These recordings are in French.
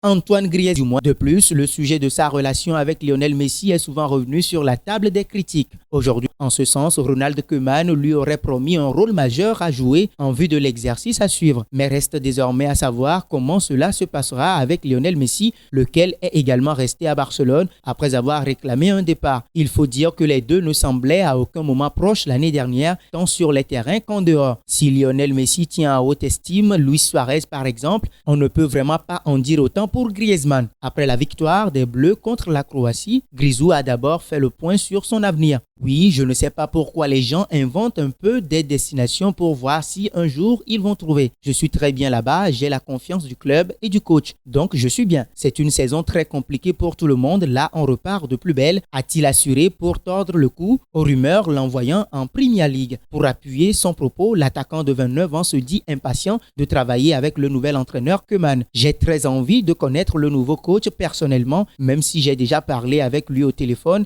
Antoine Griezmann du mois. De plus, le sujet de sa relation avec Lionel Messi est souvent revenu sur la table des critiques. Aujourd'hui, en ce sens, Ronald Koeman lui aurait promis un rôle majeur à jouer en vue de l'exercice à suivre. Mais reste désormais à savoir comment cela se passera avec Lionel Messi, lequel est également resté à Barcelone après avoir réclamé un départ. Il faut dire que les deux ne semblaient à aucun moment proches l'année dernière, tant sur les terrains qu'en dehors. Si Lionel Messi tient à haute estime Luis Suarez par exemple, on ne peut vraiment pas en dire autant pour Griezmann. Après la victoire des Bleus contre la Croatie, Grisou a d'abord fait le point sur son avenir. Oui, je ne sais pas pourquoi les gens inventent un peu des destinations pour voir si un jour ils vont trouver. Je suis très bien là-bas, j'ai la confiance du club et du coach. Donc je suis bien. C'est une saison très compliquée pour tout le monde. Là, on repart de plus belle, a-t-il assuré pour tordre le cou aux rumeurs l'envoyant en Premier League. Pour appuyer son propos, l'attaquant de 29 ans se dit impatient de travailler avec le nouvel entraîneur Koeman. J'ai très envie de connaître le nouveau coach personnellement, même si j'ai déjà parlé avec lui au téléphone,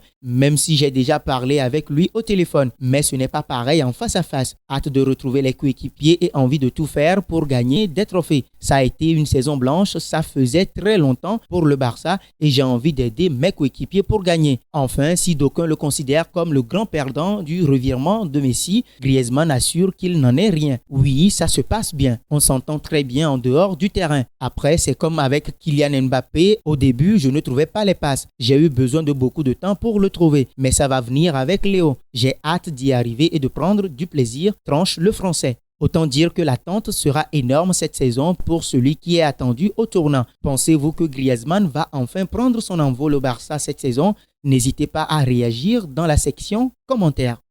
mais ce n'est pas pareil en face à face. Hâte de retrouver les coéquipiers et envie de tout faire pour gagner des trophées. Ça a été une saison blanche, ça faisait très longtemps pour le Barça et j'ai envie d'aider mes coéquipiers pour gagner. Enfin, si d'aucuns le considèrent comme le grand perdant du revirement de Messi, Griezmann assure qu'il n'en est rien. Oui, ça se passe bien. On s'entend très bien en dehors du terrain. Après, c'est comme avec Kylian Mbappé. Au début, je ne trouvais pas les passes. J'ai eu besoin de beaucoup de temps pour le trouver. Mais ça va venir avec Léo. J'ai hâte d'y arriver et de prendre du plaisir, tranche le Français. Autant dire que l'attente sera énorme cette saison pour celui qui est attendu au tournant. Pensez-vous que Griezmann va enfin prendre son envol au Barça cette saison? N'hésitez pas à réagir dans la section commentaires.